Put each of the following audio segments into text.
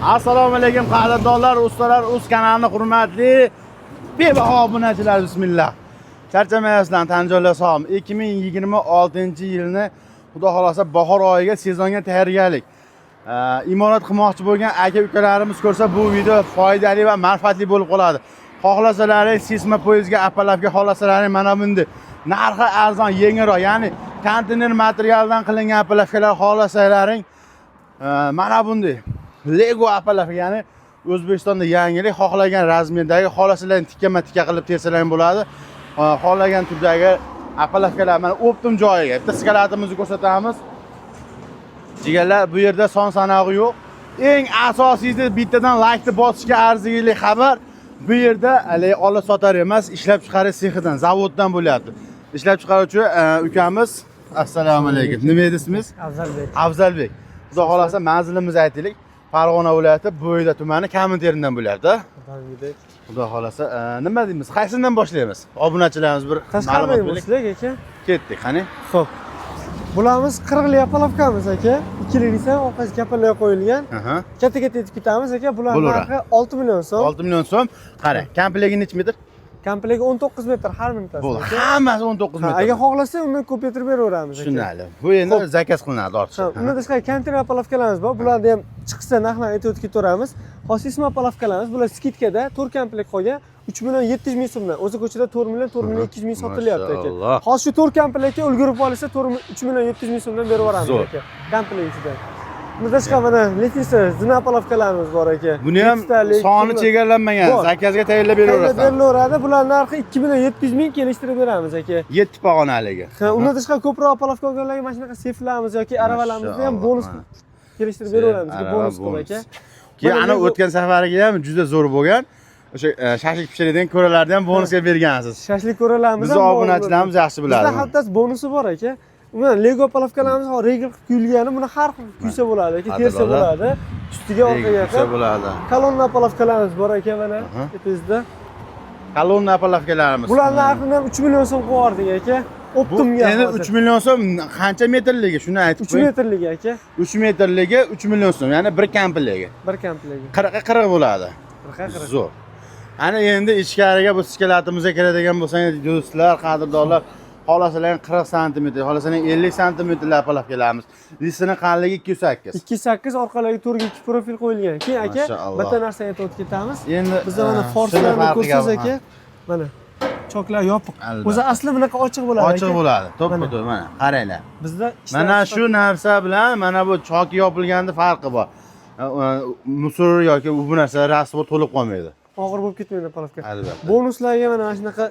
Assalomu alaykum qadrdonlar, ustalar, o'z kanalining hurmatli bebaho obunachilar, bismillah. Charchamayapsizlar, tan joylasam. 2026-yilni xudo xolasa bahor oyiga sezonga tayyorgarlik. Imorat qilmoqchi bo'lgan aka-ukalarimiz ko'rsa bu video foydali va manfaatli bo'lib qoladi. Xohlasalaring sisma poyezdga, apalafga xohlasalaring mana bunday narxi arzon, yengilroq, ya'ni konteyner materialdan qilingan apalafkalar xohlasalaring mana bunday Lego apalaf, ya'ni O'zbekistonda yangilik, xohlagan razmerdagi, xohlasalaring tikka qilib tersalaring bo'ladi. Xohlagan turdagi apalafkalar mana optim joyiga. Bitta skalatimizni ko'rsatamiz. Jigarlar, bu yerda son sanog'i yo'q. Eng asosiysi bittadan laykni bosishga arzigili xabar. Bu yerda olib sotar emas, ishlab chiqarish sexidan, zavoddan bo'lyapti. Ishlab chiqaruvchi ukamiz, assalomu alaykum. Nima edi ismingiz? Afzalbek. Afzalbek. Xudo xolasa manzilimizni aytaylik. Farg'ona viloyati Bo'yda tumani Kaminterindan bo'lyapti. Xudo xolasa, nima deymiz? Qaysidan boshlaymiz? Obunachilarimiz bir ma'lumot bersak aka. Ketdik, qani? Xo'p. Bularimiz 40 li apalavkamiz aka. 2 ligidan orqasiga kapalar qo'yilgan. Katta-katta etib ketamiz aka. Bularning narxi 6 million so'm. 6 million so'm. Qara, komplekti necha metr? Komplekti 19 metr har minutasi. Bo'ldi. Hammasi 19 metr. Agar xohlasa, undan ko'paytirib beraveramiz aka. Tushunarli. Bu endi zakaz qilinadi ortiqcha. Undan tashqari konteyner apalavkalarimiz bor. Bularni ham chiqsa narxlarni aytib o'tib ketaveramiz. Xosisma apalavkalarimiz bular skidkada 4 komplekt qolgan 3 million 700 ming so'mdan. O'zi ko'chada 4 million 4 million 200 ming sotilyapti aka. Hozir shu 4 komplektga ulgurib olsa 3 million 700 ming so'mdan berib yuboramiz aka. Komplektida. Bundan tashqari mana Letisa zina apalavkalarimiz bor aka. Buni ham soni chegaralanmagan, zakazga tayyorlab beraverasiz. Berilaveradi. Bular narxi 2 million 700 ming kelishtirib beramiz aka. 7 pog'onaligi. Ha, undan tashqari ko'proq apalavka olganlarga mana shunaqa seflarimiz yoki aravalarimizni ham bonus kelishtirib beraveramiz aka, bonus qilib aka. Keyin ana o'tgan safariga ham juda zo'r bo'lgan. O'sha shashlik pishiradigan ko'ralarni ham bonusga bergansiz. Shashlik ko'ralarimiz ham bizning obunachilarimiz yaxshi biladi. Bizda hatto bonusi bor aka. Mana Lego apalavkalarimiz regl qilib kuyilgani, buni har xil kuysa bo'ladi aka, tersa bo'ladi. Ustiga orqaga kuysa bo'ladi. Kolonna apalavkalarimiz bor aka mana tepasida. Kolonna apalavkalarimiz. Bularning narxini ham 3 million so'm qo'yardik aka. Optimga. Endi 3 million so'm qancha metrligi shuni aytib qo'ying. 3 metrligi aka. 3 metrligi 3 million so'm, ya'ni bir komplekti. Bir komplekti. 40 bo'ladi. 40. Zo'r. Ana endi ichkariga bu skalatimizga kiradigan bo'lsangiz, do'stlar, qadrdonlar, xohlasalaring 40 sm, xohlasalaring 50 sm apalavkalarimiz. Lisini qanligi 208. 208 orqalariga to'rga 2 profil qo'yilgan. Keyin aka, bitta narsani aytib o'tib ketamiz. Endi bizda mana forslarni ko'rsangiz aka, mana choklar yopiq. O'zi asli bunaqa ochiq bo'ladi aka. Ochiq bo'ladi. To'ppa-to'p mana qaranglar. Bizda mana shu narsa bilan mana bu choki yopilganda farqi bor. Musor yoki bu narsa rasvo to'lib qolmaydi. Og'ir bo'lib ketmaydi apalavka. Albatta. Bonuslarga mana shunaqa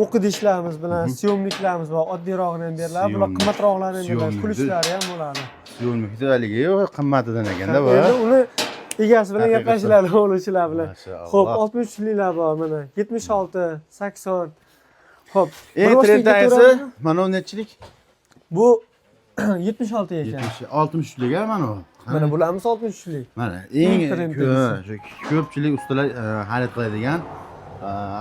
o'qidishlarimiz bilan syomniklarimiz bor. Oddiyrog'ini ham beriladi, bular qimmatroqlarini ham beriladi, kulishlari ham bo'ladi. Syomnikda haligi qimmatdan ekanda bu. Endi uni egasi bilan gaplashiladi, oluvchilar bilan. Xo'p, 60 liklar bor mana, 76, 80. Xo'p, eng trendaysi mana bu nechilik? Bu 76 ekan. 60 lik mana bu. Mana bularimiz 63 lik. Mana eng ko'pchilik ustalar xarid qiladigan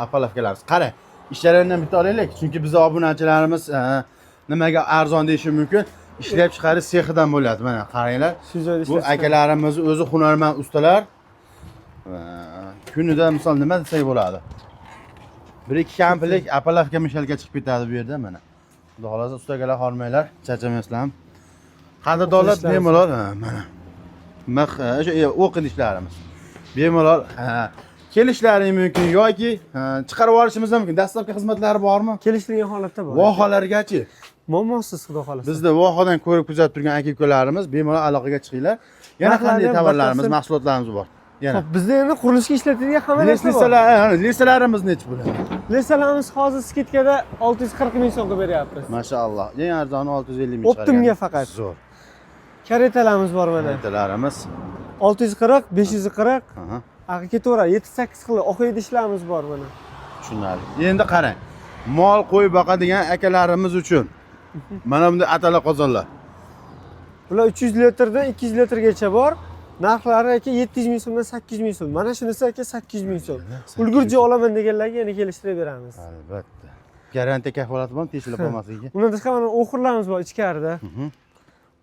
apalavkalarimiz. Qara, ishlarini ham bitta olaylik, chunki bizning obunachilarimiz nimaga arzon deyishi mumkin? Ishlab chiqarish sexidan bo'ladi. Mana qaranglar. Bu akalarimiz o'zi hunarmand ustalar. Kunida misol nima desak bo'ladi? 1-2 komplekt apalavka mishalga chiqib ketadi bu yerda mana. Xudo xolasa ustagalar hormanglar, charchamaysizlar. Qadrdonlar bemalol mana. O'sha o'qidishlarimiz. Bemalol kelishlari mumkin yoki chiqarib olishimiz mumkin. Dastlabki xizmatlari bormi? Kelishtirgan holatda bor. Vohalargachi? Muammosiz xudo xolasa. Bizda vohadan ko'rib kuzatib turgan aka-ukalarimiz bemalol aloqaga chiqinglar. Yana qanday tovarlarimiz, mahsulotlarimiz bor? Yana. Xo'p, bizda endi qurilishga ishlatadigan hamma narsa bor. Lisalarimiz necha bo'ladi? Lisalarimiz hozir skidkada 640 ming so'mga beryapmiz. Mashalloh. Eng arzoni 650 ming. Optimga faqat. Zo'r. Karetalarimiz bor mana. Karetalarimiz 640, 540. Aqi ketaveradi. 7-8 xil oq idishlarimiz bor mana. Tushunarli. Endi qarang. Mol qo'y boqadigan akalarimiz uchun mana bunday atala qozonlar. Bular 300 litrdan 200 litrgacha bor. Narxlari aka 700 ming so'mdan 800 ming so'm. Mana shunisi aka 800 ming so'm. Ulgurji olaman deganlarga yana kelishtirib beramiz. Albatta. Garantiya kafolati bormi teshilib qolmasligiga? Undan tashqari mana o'xirlarimiz bor ichkarida.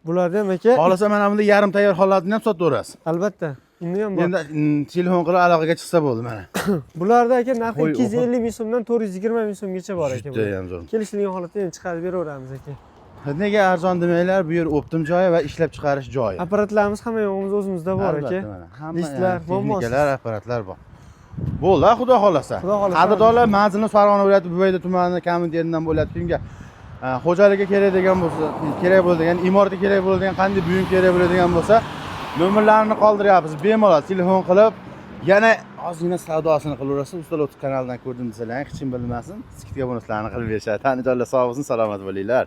Bularda ham aka. Xohlasa mana bunda yarim tayyor holatini ham sotaverasiz. Albatta. Unda ham bor. Endi telefon qilib aloqaga chiqsa bo'ldi mana. Bularda aka narxi Qo'y, 250 ming so'mdan 420 ming so'mgacha bor aka. Juda ham zo'r. Kelishilgan holatda endi chiqarib beraveramiz aka. Nega arzon demanglar, bu yer optim joyi va ishlab chiqarish joyi. Apparatlarimiz hamma yo'g'imiz o'zimizda bor aka. Albatta mana. Hamma Disklar, texnikalar, apparatlar bor. Bo'ldi, xudo xolasa. Xudo xolasa. Qadrdonlar, manzilimiz Farg'ona viloyati Buvayda tumani Kamideridan bo'ladi. Kimga xo'jalikka kerak degan bo'lsa, kerak bo'ladigan, imoratga kerak bo'ladigan, qanday buyum kerak bo'ladigan bo'lsa, nomerlarini qoldiryapmiz. Bemalol telefon qilib, yana ozgina savdosini qilaverasiz. Ustalar kanalidan ko'rdim desalar, hech kim bilmasin. Skidga bonuslarni qilib berishadi. Tanijolar sog' bo'lsin, salomat bo'linglar.